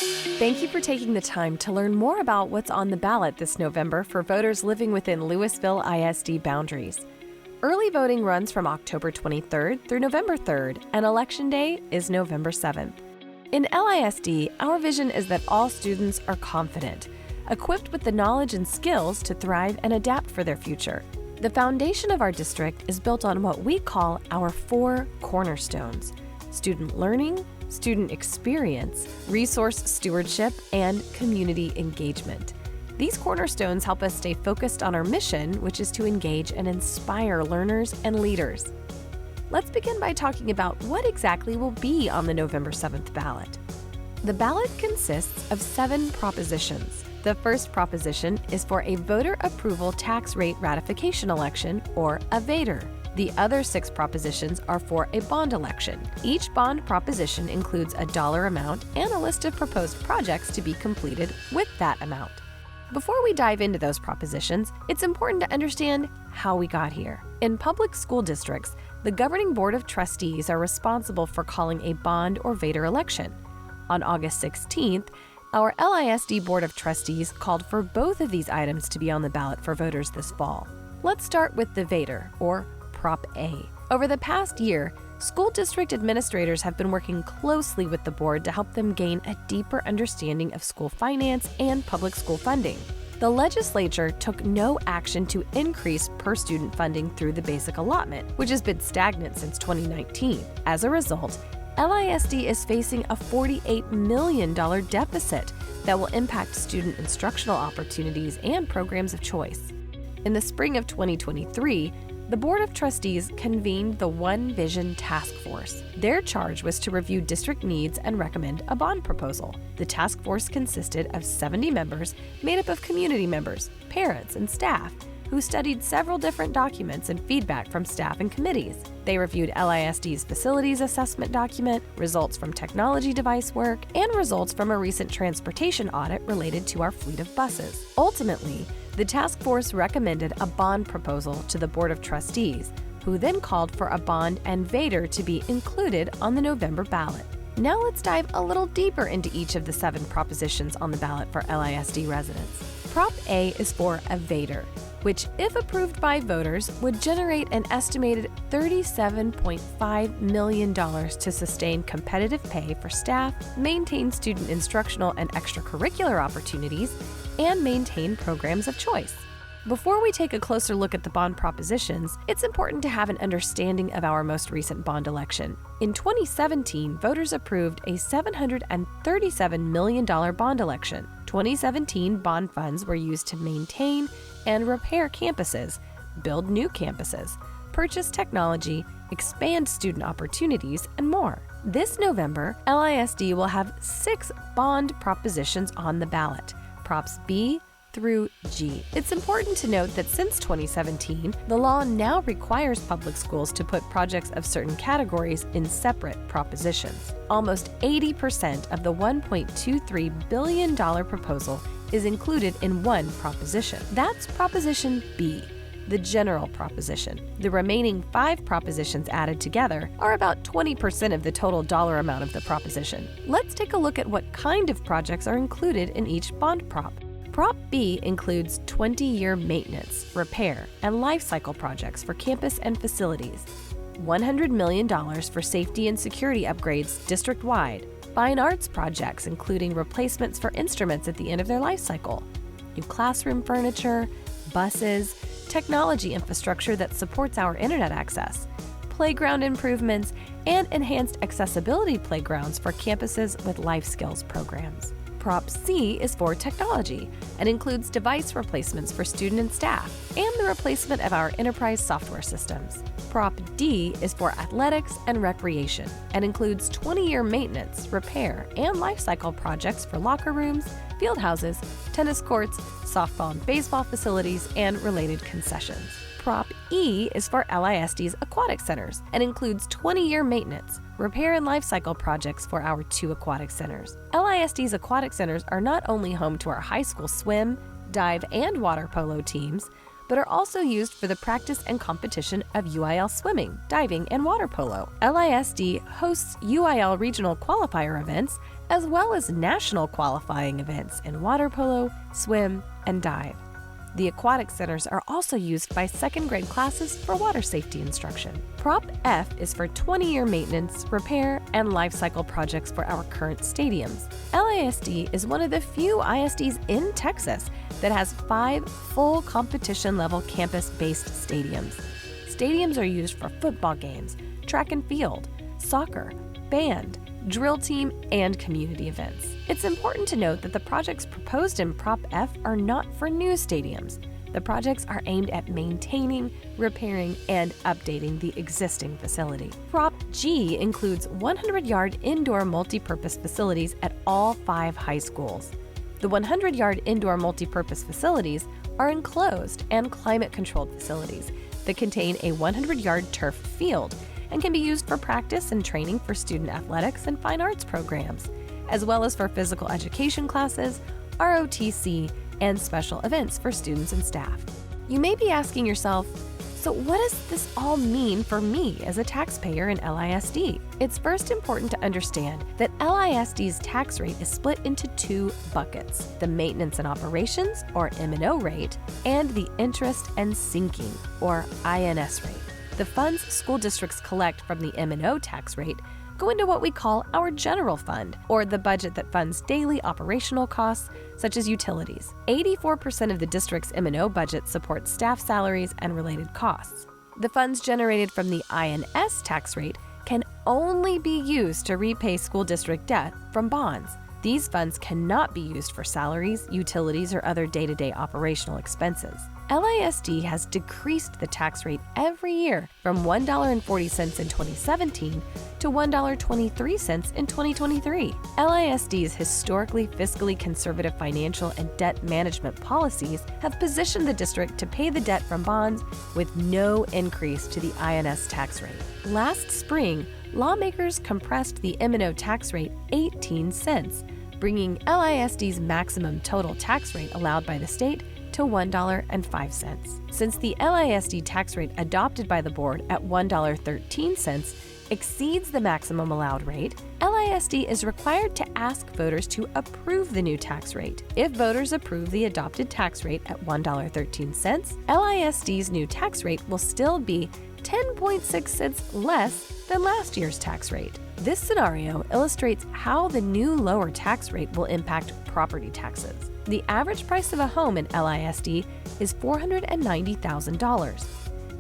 Thank you for taking the time to learn more about what's on the ballot this November for voters living within Lewisville ISD boundaries. Early voting runs from October 23rd through November 3rd, and Election Day is November 7th. In LISD, our vision is that all students are confident, equipped with the knowledge and skills to thrive and adapt for their future. The foundation of our district is built on what we call our 4 cornerstones: student learning, student experience, resource stewardship, and community engagement. These cornerstones help us stay focused on our mission, which is to engage and inspire learners and leaders. Let's begin by talking about what exactly will be on the November 7th ballot. The ballot consists of 7 propositions. The first proposition is for a voter approval tax rate ratification election, or a VATRE. The other 6 propositions are for a bond election. Each bond proposition includes a dollar amount and a list of proposed projects to be completed with that amount. Before we dive into those propositions, it's important to understand how we got here. In public school districts, the governing board of trustees are responsible for calling a bond or VATRE election. On August 16th, our LISD Board of Trustees called for both of these items to be on the ballot for voters this fall. Let's start with the VATRE, or Prop A. Over the past year, school district administrators have been working closely with the board to help them gain a deeper understanding of school finance and public school funding. The legislature took no action to increase per-student funding through the basic allotment, which has been stagnant since 2019. As a result, LISD is facing a $48 million deficit that will impact student instructional opportunities and programs of choice. In the spring of 2023, the Board of Trustees convened the One Vision Task Force. Their charge was to review district needs and recommend a bond proposal. The task force consisted of 70 members made up of community members, parents, and staff who studied several different documents and feedback from staff and committees. They reviewed LISD's facilities assessment document, results from technology device work, and results from a recent transportation audit related to our fleet of buses. Ultimately, the task force recommended a bond proposal to the Board of Trustees, who then called for a bond and VATRE to be included on the November ballot. Now let's dive a little deeper into each of the 7 propositions on the ballot for LISD residents. Prop A is for a VATRE, which, if approved by voters, would generate an estimated $37.5 million to sustain competitive pay for staff, maintain student instructional and extracurricular opportunities, and maintain programs of choice. Before we take a closer look at the bond propositions, it's important to have an understanding of our most recent bond election. In 2017, voters approved a $737 million bond election. 2017 bond funds were used to maintain and repair campuses, build new campuses, purchase technology, expand student opportunities, and more. This November, LISD will have 6 bond propositions on the ballot, Props B through G. It's important to note that since 2017, the law now requires public schools to put projects of certain categories in separate propositions. Almost 80% of the $1.23 billion proposal is included in one proposition. That's Proposition B, the general proposition. The remaining 5 propositions added together are about 20% of the total dollar amount of the proposition. Let's take a look at what kind of projects are included in each bond prop. Prop B includes 20-year maintenance, repair, and life cycle projects for campus and facilities, $100 million for safety and security upgrades district-wide, fine arts projects including replacements for instruments at the end of their life cycle, new classroom furniture, buses, technology infrastructure that supports our internet access, playground improvements, and enhanced accessibility playgrounds for campuses with life skills programs. Prop C is for technology and includes device replacements for student and staff and the replacement of our enterprise software systems. Prop D is for athletics and recreation and includes 20-year maintenance, repair, and life cycle projects for locker rooms, field houses, tennis courts, softball and baseball facilities, and related concessions. Prop E is for LISD's aquatic centers and includes 20-year maintenance, repair, and life cycle projects for our 2 aquatic centers. LISD's aquatic centers are not only home to our high school swim, dive, and water polo teams, but are also used for the practice and competition of UIL swimming, diving, and water polo. LISD hosts UIL regional qualifier events as well as national qualifying events in water polo, swim, and dive. The aquatic centers are also used by second grade classes for water safety instruction. Prop F is for 20-year maintenance, repair, and life cycle projects for our current stadiums. LISD is one of the few ISDs in Texas that has 5 full competition-level campus-based stadiums. Stadiums are used for football games, track and field, soccer, band, drill team, and community events. It's important to note that the projects proposed in Prop F are not for new stadiums. The projects are aimed at maintaining, repairing, and updating the existing facility. Prop G includes 100-yard indoor multipurpose facilities at all 5 high schools. The 100-yard indoor multipurpose facilities are enclosed and climate-controlled facilities that contain a 100-yard turf field and can be used for practice and training for student athletics and fine arts programs, as well as for physical education classes, ROTC, and special events for students and staff. You may be asking yourself, so what does this all mean for me as a taxpayer in LISD? It's first important to understand that LISD's tax rate is split into 2 buckets: the maintenance and operations, or M&O rate, and the interest and sinking, or INS rate. The funds school districts collect from the M&O tax rate go into what we call our general fund, or the budget that funds daily operational costs such as utilities. 84% of the district's M&O budget supports staff salaries and related costs. The funds generated from the INS tax rate can only be used to repay school district debt from bonds. These funds cannot be used for salaries, utilities, or other day-to-day operational expenses. LISD has decreased the tax rate every year from $1.40 in 2017 to $1.23 in 2023. LISD's historically fiscally conservative financial and debt management policies have positioned the district to pay the debt from bonds with no increase to the INS tax rate. Last spring, lawmakers compressed the M&O tax rate 18 cents, bringing LISD's maximum total tax rate allowed by the state to $1.05. Since the LISD tax rate adopted by the board at $1.13 exceeds the maximum allowed rate, LISD is required to ask voters to approve the new tax rate. If voters approve the adopted tax rate at $1.13, LISD's new tax rate will still be 10.6 cents less than last year's tax rate. This scenario illustrates how the new lower tax rate will impact property taxes. The average price of a home in LISD is $490,000.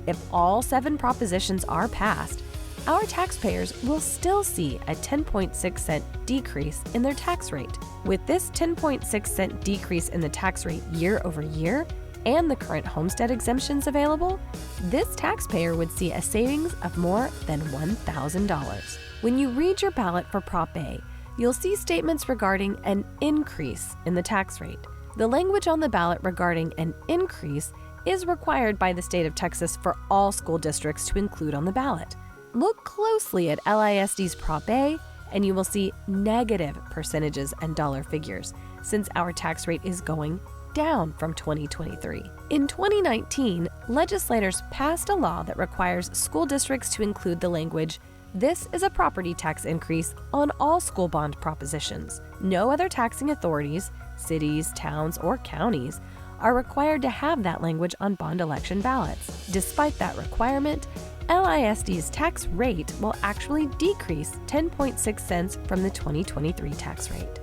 If all 7 propositions are passed, our taxpayers will still see a 10.6 cent decrease in their tax rate. With this 10.6 cent decrease in the tax rate year over year, and the current homestead exemptions available, this taxpayer would see a savings of more than $1,000. When you read your ballot for Prop A, you'll see statements regarding an increase in the tax rate. The language on the ballot regarding an increase is required by the state of Texas for all school districts to include on the ballot. Look closely at LISD's Prop A, and you will see negative percentages and dollar figures, since our tax rate is going down from 2023. In 2019, legislators passed a law that requires school districts to include the language, "This is a property tax increase," on all school bond propositions. No other taxing authorities, cities, towns, or counties are required to have that language on bond election ballots. Despite that requirement, LISD's tax rate will actually decrease 10.6 cents from the 2023 tax rate.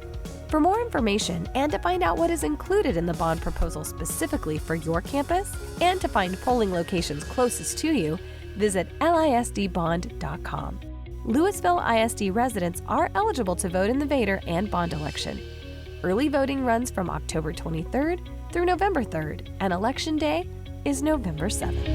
For more information and to find out what is included in the bond proposal specifically for your campus, and to find polling locations closest to you, visit LISDbond.com. Lewisville ISD residents are eligible to vote in the VATRE and bond election. Early voting runs from October 23rd through November 3rd, and Election Day is November 7th.